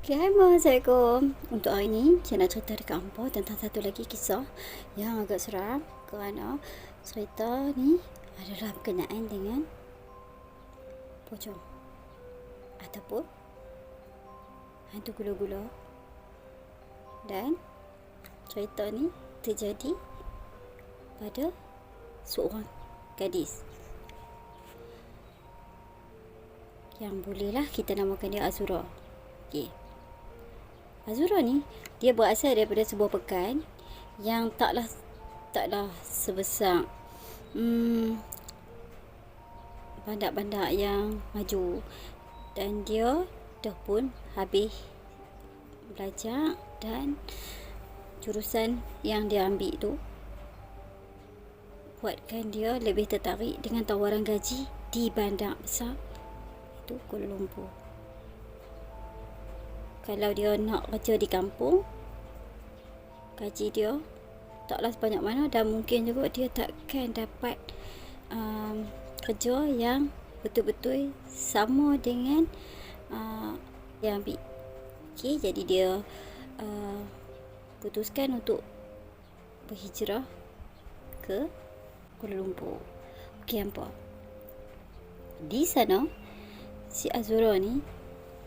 Okay, hai Assalamualaikum. Untuk hari ni, saya nak cerita dekat hampa tentang satu lagi kisah yang agak seram kerana cerita ni adalah berkenaan dengan pocong ataupun hantu gula-gula, dan cerita ni terjadi pada seorang gadis yang bolehlah kita namakan dia Azura. Okay. Azura ni dia berasal daripada sebuah pekan yang taklah sebesar bandak-bandak yang maju, dan dia dah pun habis belajar, dan jurusan yang dia ambil tu buatkan dia lebih tertarik dengan tawaran gaji di bandar besar itu Kuala Lumpur. Kalau dia nak kerja di kampung, gaji dia taklah sebanyak mana, dan mungkin juga dia takkan dapat kerja yang betul-betul sama dengan yang ambil. Okay, jadi dia putuskan untuk berhijrah ke Kuala Lumpur. Okay, hampa, di sana si Azura ni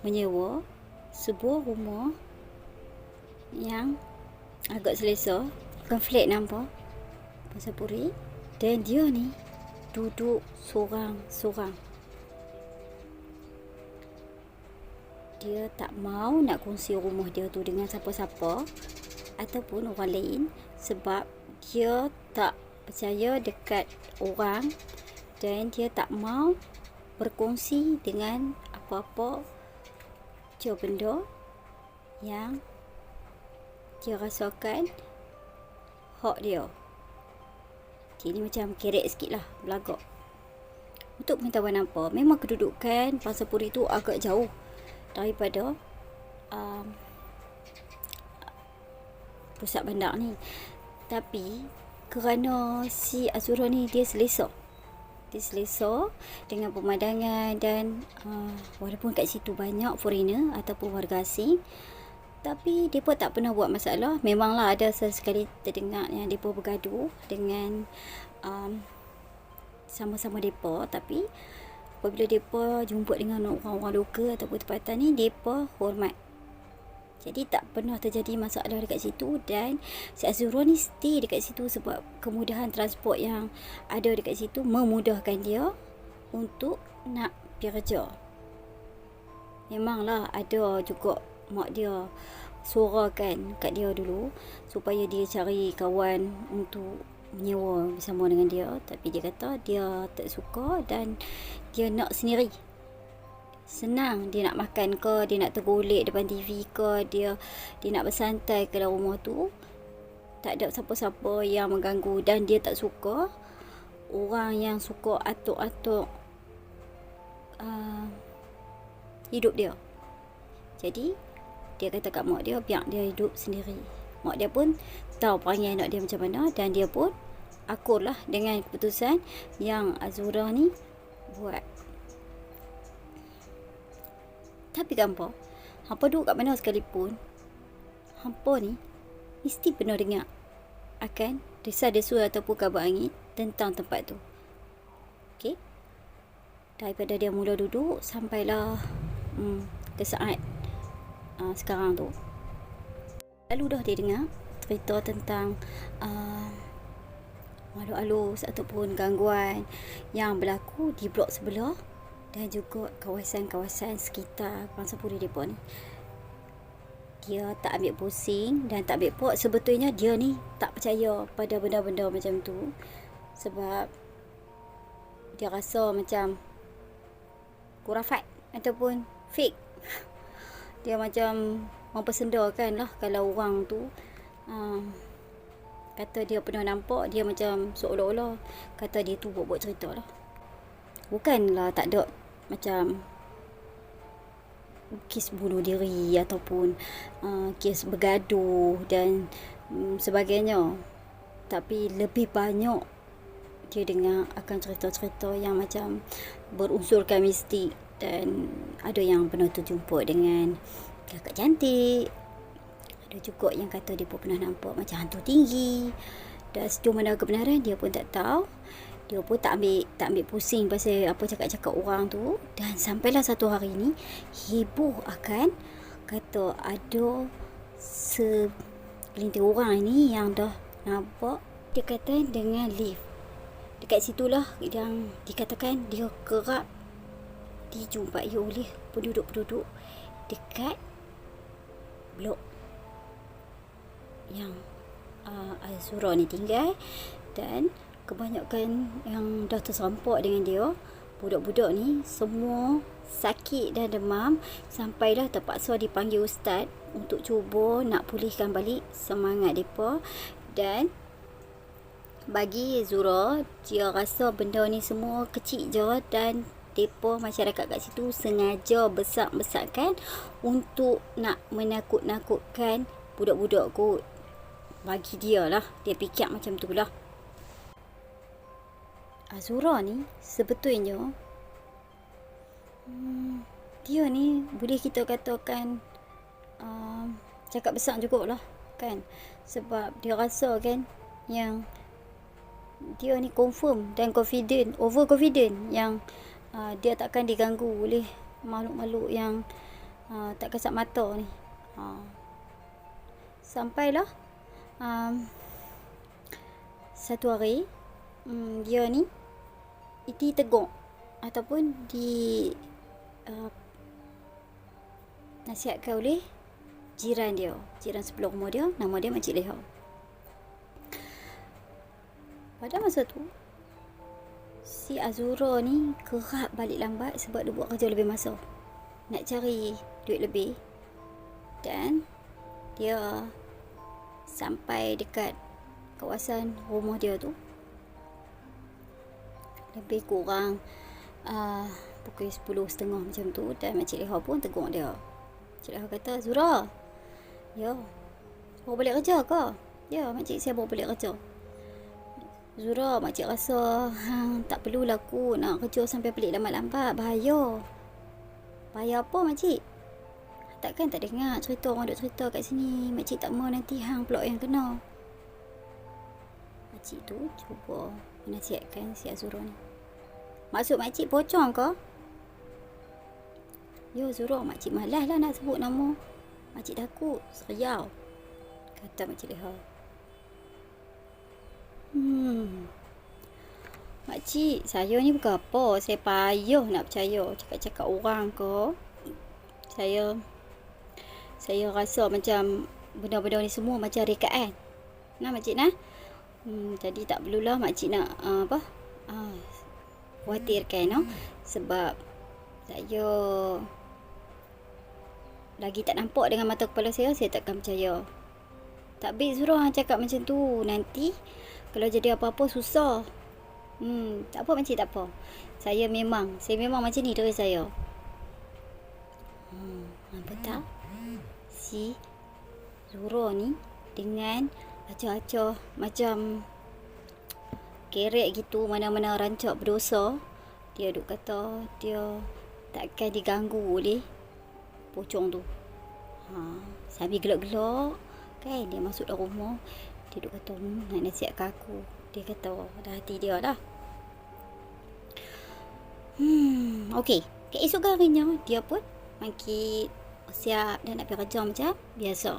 menyewa sebuah rumah yang agak selesa, bukan flat nampak, pasal puri, dan dia ni duduk sorang-sorang. Dia tak mau nak kongsi rumah dia tu dengan siapa-siapa ataupun orang lain, sebab dia tak percaya dekat orang, dan dia tak mau berkongsi dengan apa-apa benda yang dia rasakan hak dia. Okay, ni macam kerek sikit lah, belagak. Untuk pengetahuan apa, memang kedudukan Pasir-Puri tu agak jauh daripada pusat bandar ni. Tapi kerana si Azura ni dia selesa dengan pemandangan, dan walaupun kat situ banyak foreigner ataupun warga asing, tapi mereka tak pernah buat masalah. Memanglah ada sesekali terdengar yang mereka bergaduh dengan sama-sama mereka, tapi apabila mereka jumpa dengan orang-orang lokal ataupun tempatan ni, mereka hormat. Jadi tak pernah terjadi masalah dekat situ, dan si Azura ni stay dekat situ sebab kemudahan transport yang ada dekat situ memudahkan dia untuk nak pergi kerja. Memanglah ada juga mak dia suarakan kat dia dulu supaya dia cari kawan untuk menyewa bersama dengan dia, tapi dia kata dia tak suka dan dia nak sendiri. Senang dia nak makan ke, dia nak tergolek depan TV ke, dia nak bersantai ke dalam rumah tu, tak ada siapa-siapa yang mengganggu, dan dia tak suka orang yang suka atuk-atuk hidup dia. Jadi dia kata kat mak dia biar dia hidup sendiri. Mak dia pun tahu perangai anak dia macam mana, dan dia pun akurlah dengan keputusan yang Azura ni buat. Tapi hampa duduk kat mana sekalipun, hampa ni mesti pernah dengar akan desa-desu ataupun kabar angin tentang tempat tu. Okay, daripada dia mula duduk sampailah ke saat sekarang tu, lalu dah dia dengar cerita tentang makhluk halus ataupun gangguan yang berlaku di blok sebelah dan juga kawasan-kawasan sekitar Pasir-Puri depa ni. Dia tak ambil pusing dan tak ambil pot. Sebetulnya dia ni tak percaya pada benda-benda macam tu, sebab dia rasa macam kurafat ataupun fake. Dia macam mempersendakan lah kalau orang tu kata dia pernah nampak, dia macam seolah-olah kata dia tu buat-buat cerita lah. Bukanlah tak ada macam kes bunuh diri ataupun kes bergaduh dan sebagainya, tapi lebih banyak dia dengar akan cerita-cerita yang macam berunsurkan mistik, dan ada yang pernah terjumpa dengan kakak cantik. Ada juga yang kata dia pun pernah nampak macam hantu tinggi. Dan sejauh mana kebenaran dia pun tak tahu. Dia pun tak ambil pusing pasal apa cakap-cakap orang tu. Dan sampailah satu hari ni heboh akan kata ada segelintir orang ni yang dah nampak dekatan dengan lift. Dekat situlah yang dikatakan dia kerap dijumpai oleh penduduk-penduduk dekat blok yang Azura ni tinggal. Dan kebanyakan yang dah terserempak dengan dia, budak-budak ni semua sakit dan demam, sampailah terpaksa dipanggil ustaz untuk cuba nak pulihkan balik semangat mereka. Dan bagi Zura, dia rasa benda ni semua kecil je, dan mereka masyarakat kat situ sengaja besar-besarkan untuk nak menakut-nakutkan budak-budak kot. Bagi dia lah, dia fikir macam tu lah. Azura ni sebetulnya dia ni boleh kita katakan cakap besar jugalah kan, sebab dia rasa kan yang dia ni confirm dan over confident yang dia takkan diganggu oleh makhluk-makhluk yang tak kasat mata ni. Sampailah satu hari dia ni ditegur ataupun nasihatkan oleh jiran sebelah rumah dia, nama dia Makcik Leha. Pada masa tu si Azura ni kerap balik lambat sebab dia buat kerja lebih masa, nak cari duit lebih. Dan dia sampai dekat kawasan rumah dia tu lebih kurang pukul 10.30 macam tu. Dan Makcik Leha pun tegur dia. Makcik Leha kata, Zura, ya, bawa balik kerja ke? Ya, makcik, saya bawa balik kerja. Zura, makcik rasa tak perlulah aku nak kerja sampai balik lambat-lambat, bahaya. Bahaya apa makcik? Takkan tak dengar cerita orang duk cerita kat sini, makcik tak mau nanti hang pula yang kena. Makcik tu cuba menasihatkan si Azura ni. Maksud makcik pocong ke? Ya Zura, makcik malas lah nak sebut nama. Makcik takut, seriau, kata Makcik Leha. Makcik, saya ni bukan apa. Saya payah nak percaya cakap-cakap orang ke. Saya rasa macam benda-benda ni semua macam rekaan. Nah makcik nah. Jadi tak perlulah makcik nak khawatirkan no? Sebab saya lagi tak nampak dengan mata kepala saya takkan percaya. Tak baik Zura cakap macam tu. Nanti kalau jadi apa-apa susah. Tak apa makcik, tak apa. Saya memang macam ni dari saya. Nampak tak? Si Zura ni dengan acah-acah macam kerek gitu, mana-mana rancak berdosa, dia duk kata dia takkan diganggu oleh pocong tu. Sambil gelak-gelak kan, dia masuk dalam rumah, dia duk kata nak nasihatkan aku. Dia kata dah hati dia dah. Okey, keesokan harinya dia pun makin siap dan nak pergi kerja macam biasa.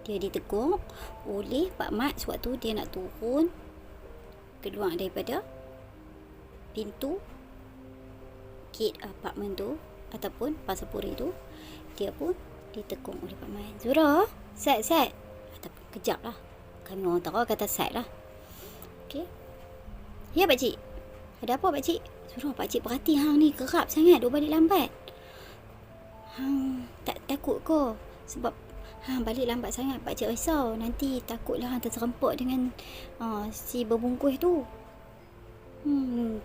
Dia ditegur oleh Pak Mat sewaktu dia nak turun keluar daripada pintu gate apartmen tu ataupun pasapuri tu. Dia pun ditegur oleh Pak Mat, Zura, sat ataupun kejap lah, kami orang tahu kata sat lah. Okey, ya pakcik, ada apa pakcik? Zura, pakcik perhati hang ni kerap sangat duk balik lambat. Hang tak takut ke? Sebab hang balik lambat sangat, pakcik risau nanti takutlah hang terserempak dengan si berbungkus tu.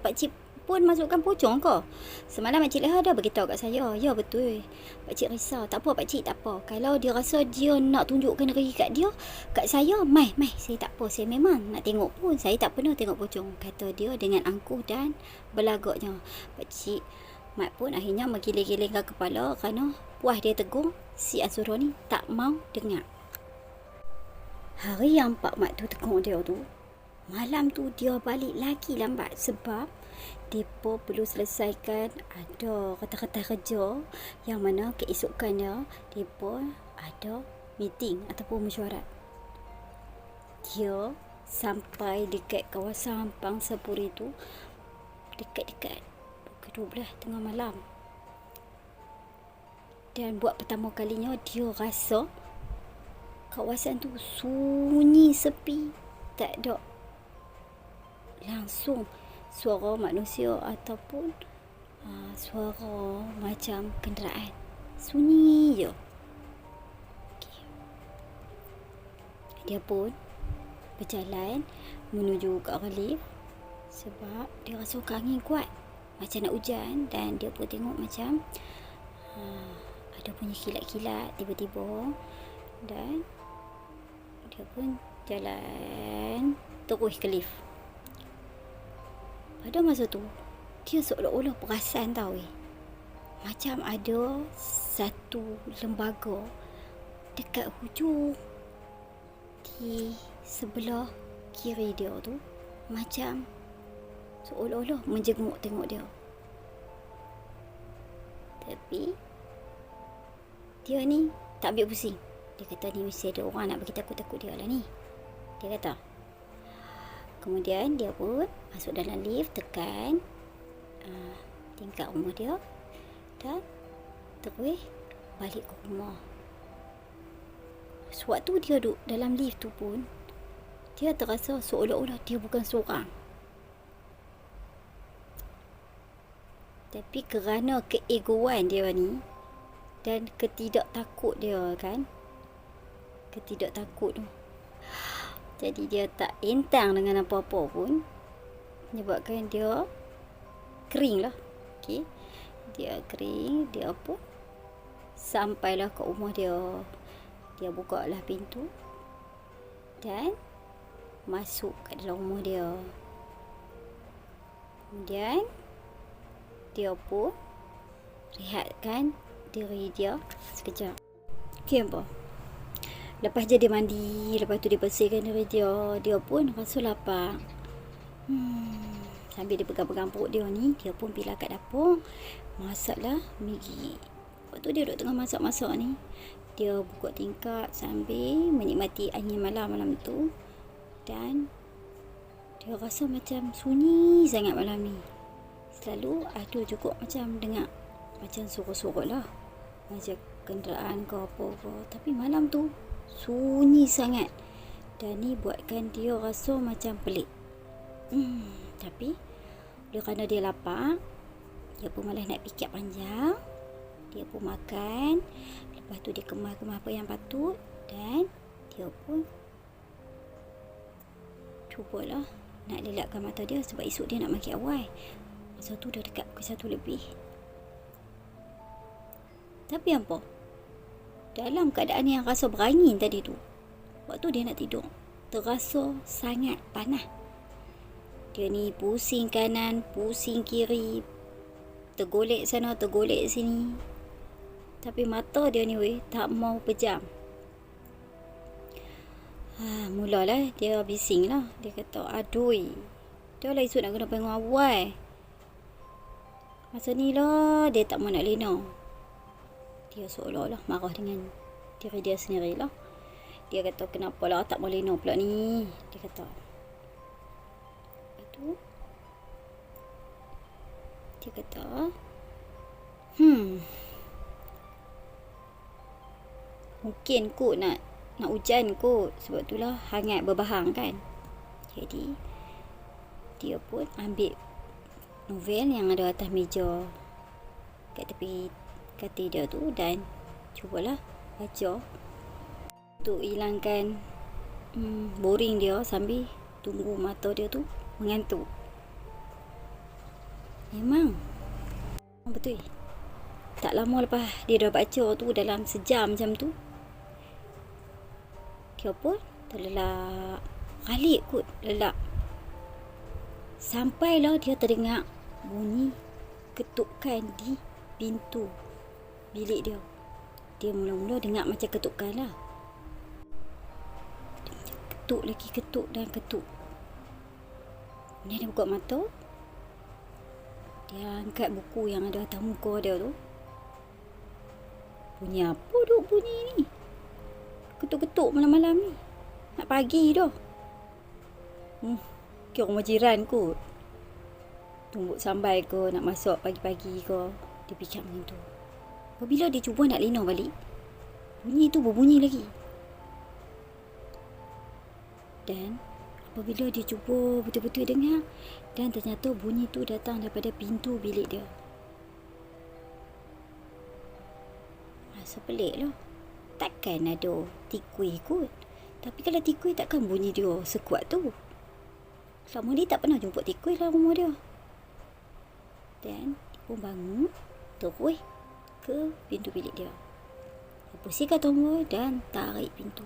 Pakcik pun masukkan pocong ke? Semalam Makcik Leha dah beritahu kat saya. Ya betul, pakcik risau. Tak apa pakcik, tak apa. Kalau dia rasa dia nak tunjukkan diri kat dia, kat saya, mai saya tak apa. Saya memang nak tengok pun. Saya tak pernah tengok pocong, kata dia dengan angkuh dan belagaknya. Pakcik Mat pun akhirnya menggiling-gilingkan kepala kerana puas dia tegur si Azura ni tak mau dengar. Hari yang Pak Mat tu tegur dia tu, malam tu dia balik lagi lambat sebab mereka perlu selesaikan ada kata-kata kerja yang mana keesokannya mereka ada meeting ataupun mesyuarat. Dia sampai dekat kawasan Pangsapuri tu dekat-dekat pukul 12 tengah malam. Dan buat pertama kalinya dia rasa kawasan tu sunyi sepi, tak ada langsung suara manusia ataupun suara macam kenderaan. Sunyi je. Okay. Dia pun berjalan menuju ke arah lift sebab dia rasa angin kuat macam nak hujan. Dan dia pun tengok macam ada bunyi kilat-kilat tiba-tiba. Dan dia pun jalan terus ke lift. Pada masa tu dia seolah-olah perasan tau macam ada satu lembaga dekat hujung di sebelah kiri dia tu, macam seolah-olah menjenguk tengok dia. Tapi dia ni tak ambil pusing. Dia kata ni mesti ada orang nak bagi takut-takut dia lah ni, dia kata. Kemudian dia pun masuk dalam lift, tekan tingkat rumah dia dan terus balik ke rumah. Sewaktu dia duduk dalam lift tu pun dia terasa seolah-olah dia bukan seorang. Tapi kerana keegoan dia ni dan ketidaktakut dia kan, ketidaktakut tu, jadi dia tak entang dengan apa-apa pun, menyebabkan dia kering lah. Okay. Dia kering, dia pun sampailah ke rumah dia. Dia buka lah pintu dan masuk ke dalam rumah dia. Kemudian dia pun rehatkan diri dia sekejap. Okay apa? Lepas je dia mandi, lepas tu dia bersihkan diri dia, dia pun rasa lapar. Sambil dia pegang-pegang perut dia ni, dia pun pergi kat dapur, masaklah Maggi. Waktu dia duduk tengah masak-masak ni, dia buka tingkap sambil menikmati angin malam tu. Dan dia rasa macam sunyi sangat malam ni. Selalu ada juga macam dengar macam suara-suara lah, macam kenderaan ke apa-apa. Tapi malam tu sunyi sangat. Dan ni buatkan dia rasa macam pelik. Tapi oleh kerana dia lapar, dia pun malas nak fikir panjang. Dia pun makan. Lepas tu dia kemas apa yang patut. Dan dia pun cubalah nak lelapkan mata dia sebab esok dia nak makan awal. Masa tu dah dekat pukul 1 lebih. Tapi apa? Dalam keadaan yang rasa berangin tadi tu, waktu dia nak tidur, terasa sangat panas. Dia ni pusing kanan, pusing kiri, tergolek sana, tergolek sini. Tapi mata dia ni tak mau pejam. Mulalah dia bising lah. Dia kata, aduh, dah lah esok nak kena bangun awal. Masa ni lah dia tak mau nak lena. Dia seolah-olah marah dengan diri dia sendiri lah. Dia kata, kenapa lah tak mau lena pula ni? Dia kata. Lepas tu dia kata, mungkin kot nak hujan kot. Sebab itulah hangat berbahang kan. Jadi dia pun ambil novel yang ada atas meja kat tepi katil dia tu dan cubalah baca untuk hilangkan boring dia sambil tunggu mata dia tu mengantuk. Memang betul. Tak lama lepas dia dah baca tu, dalam sejam macam tu, dia pun terlelap. Kalik kot lelap. Sampailah dia terdengar bunyi ketukan di pintu bilik dia. Dia mula-mula dengar macam ketukan lah. Dia macam ketuk lagi, ketuk dan ketuk. Kemudian dia buka mata. Dia angkat buku yang ada atas muka dia tu. Bunyi apa duk bunyi ni? Ketuk-ketuk malam-malam ni. Nak pagi dah. Kira rumah jiran kot. Tumbuk sambal ke, nak masak pagi-pagi ke. Dia fikir macam tu. Apabila dia cuba nak lena balik, bunyi tu berbunyi lagi. Dan apabila dia cuba betul-betul dengar, dan ternyata bunyi tu datang daripada pintu bilik dia. Rasa pelik lah. Takkan ada tikui kot. Tapi kalau tikui takkan bunyi dia sekuat tu. Selama ni tak pernah jumpa tikui dalam rumah dia. Dan dia pun bangun, terus ke pintu bilik dia. Dia pusingkan tombol dan tarik pintu.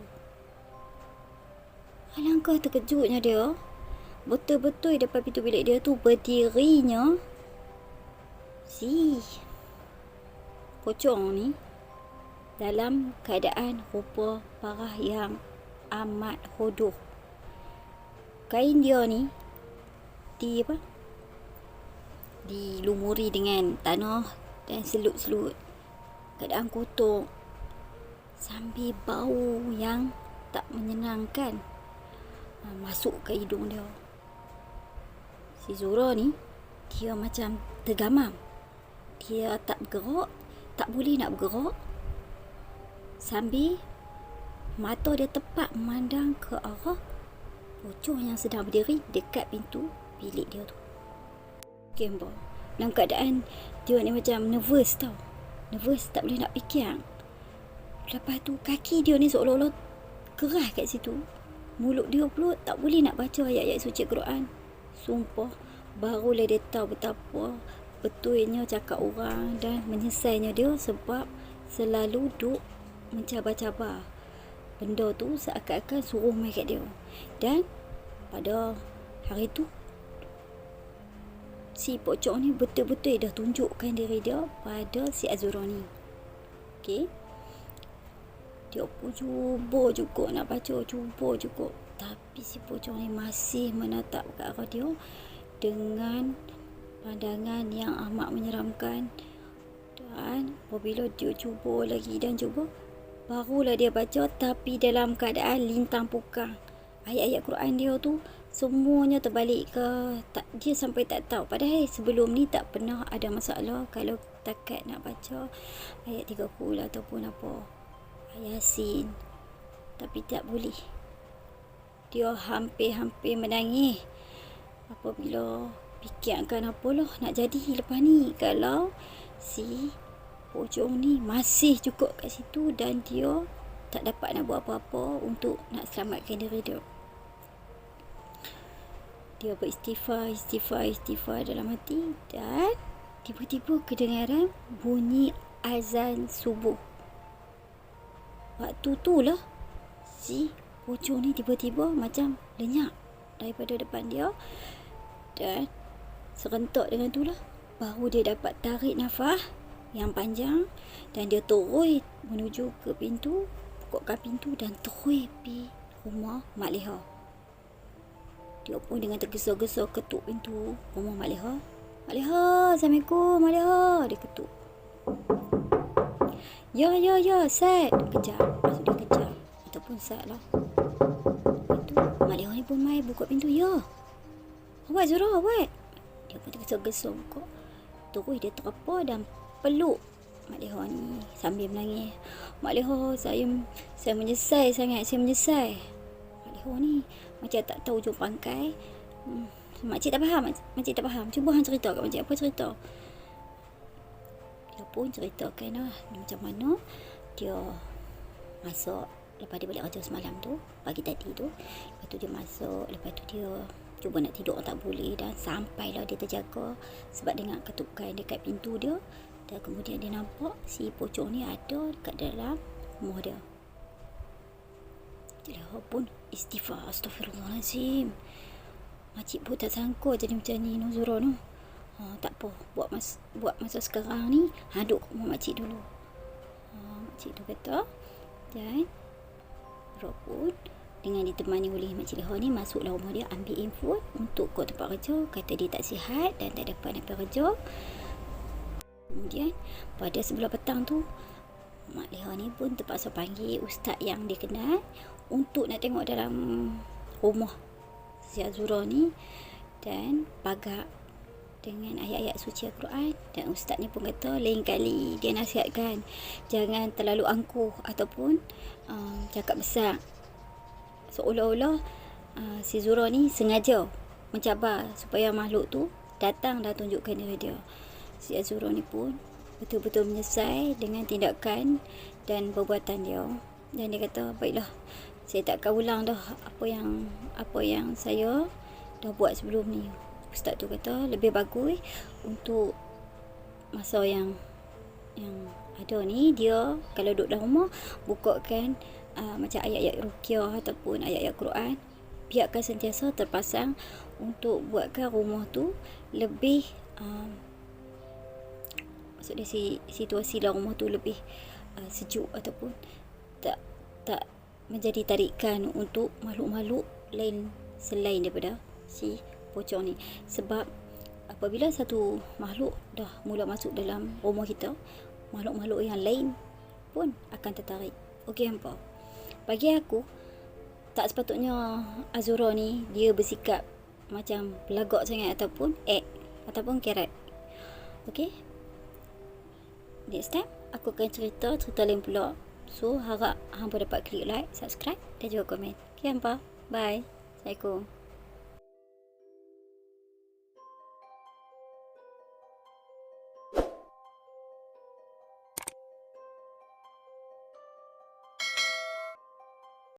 Alangkah terkejutnya dia. Betul-betul depan pintu bilik dia tu berdirinya si pocong ni dalam keadaan rupa parah yang amat hodoh. Kain dia ni dilumuri dengan tanah dan selut-selut. Keadaan kotor sambil bau yang tak menyenangkan masuk ke hidung dia. Si Zura ni dia macam tergamam. Dia tak bergerak, tak boleh nak bergerak. Sambil mata dia tepat memandang ke arah pocong yang sedang berdiri dekat pintu bilik dia tu. Gambar. Dalam keadaan dia ni macam nervous tau. Nervous, tak boleh nak fikir. Lepas tu kaki dia ni seolah-olah keras kat situ. Mulut dia pula tak boleh nak baca ayat-ayat suci Quran. Sumpah, barulah dia tahu betapa betulnya cakap orang dan menyesalnya dia sebab selalu duk mencabar-cabar. Benda tu seakan-akan suruh main kat dia. Dan pada hari tu si pocong ni betul-betul dah tunjukkan diri dia pada si Azura ni. Okey. Dia pun cuba juga nak baca, cuba juga. Tapi si pocong ni masih menatap ke arah dia dengan pandangan yang amat menyeramkan. Dan apabila dia cuba lagi dan cuba, barulah dia baca tapi dalam keadaan lintang pukang. Ayat-ayat Quran dia tu semuanya terbalik ke. Dia sampai tak tahu. Padahal sebelum ni tak pernah ada masalah kalau takat nak baca ayat 30 ataupun apa. Yasin. Tapi tak boleh. Dia hampir-hampir menangis apabila fikirkan apalah nak jadi lepas ni kalau si pocong ni masih cukup kat situ dan dia tak dapat nak buat apa-apa untuk nak selamatkan diri dia. Dia beristighfar dalam hati dan tiba-tiba kedengaran bunyi azan subuh. Waktu tu lah si pocong ni tiba-tiba macam lenyap daripada depan dia dan serentak dengan tu lah baru dia dapat tarik nafas yang panjang dan dia terus menuju ke pintu, bukakan pintu dan terus pergi rumah Mak Leha. Dia pun dengan tergesa-gesa ketuk pintu rumah Mak Leha. Mak Leha, Assalamualaikum Mak Leha. Dia ketuk. Ya, Sat. Dia kejar. Maksud dia kejar. Ataupun Sat lah. Itu Mak Leha ni pun mai buka pintu. Ya. Awak Zura, awak. Dia pun tergesa-gesa buka. Terus dia terapa dan peluk Mak Leha ni sambil menangis. Mak Leha, saya menyesal sangat. Saya menyesal. Mak Leha ni macam tak tahu ujung pangkai. Makcik tak faham. Cuba hang cerita kat makcik. Apa cerita? Dia pun ceritakan lah macam mana dia masak lepas dia balik kerja semalam tu, pagi tadi tu. Lepas tu dia masak, lepas tu dia cuba nak tidur tak boleh dan sampailah dia terjaga sebab dengar ketukan dekat pintu dia. Dan kemudian dia nampak si pocong ni ada dekat dalam rumah dia. Dia pun istighfar, astagfirullahalazim. Makcik pun tak sangka jadi macam ni Nuzura tu. Tak apa, buat masa sekarang ni duk rumah makcik dulu. Makcik tu kata. Dan Rob pun dengan ditemani oleh Makcik Leha ni masuklah rumah dia, ambil info untuk kod tempat kerja. Kata dia tak sihat dan tak dapat nak pergi kerja. Kemudian pada sebelah petang tu, Mak Leha ni pun terpaksa panggil ustaz yang dia kenal untuk nak tengok dalam rumah si Azura ni dan pagar dengan ayat-ayat suci Al-Quran. Dan ustaz ni pun kata lain kali dia nasihatkan jangan terlalu angkuh ataupun cakap besar, seolah-olah si Zura ni sengaja mencabar supaya makhluk tu datang dan tunjukkan diri dia. Si Azura ni pun betul-betul menyesal dengan tindakan dan perbuatan dia. Dan dia kata, baiklah, saya tak akan ulang dah apa yang saya dah buat sebelum ni. Ustaz tu kata lebih bagus untuk masa yang ada ni, dia kalau duduk dalam rumah bukakan macam ayat-ayat ruqyah ataupun ayat-ayat Quran, biarkan sentiasa terpasang untuk buatkan rumah tu lebih maksudnya situasi dalam rumah tu lebih sejuk ataupun tak menjadi tarikan untuk makhluk-makhluk lain selain daripada si pocong ni. Sebab apabila satu makhluk dah mula masuk dalam rumah kita, makhluk-makhluk yang lain pun akan tertarik. Okey hampa, bagi aku tak sepatutnya Azura ni dia bersikap macam belagak sangat ataupun ataupun keret. Okey, next time aku akan cerita lain pula. So harap hampa dapat klik like, subscribe dan juga komen. Okey hampa, bye. Assalamualaikum.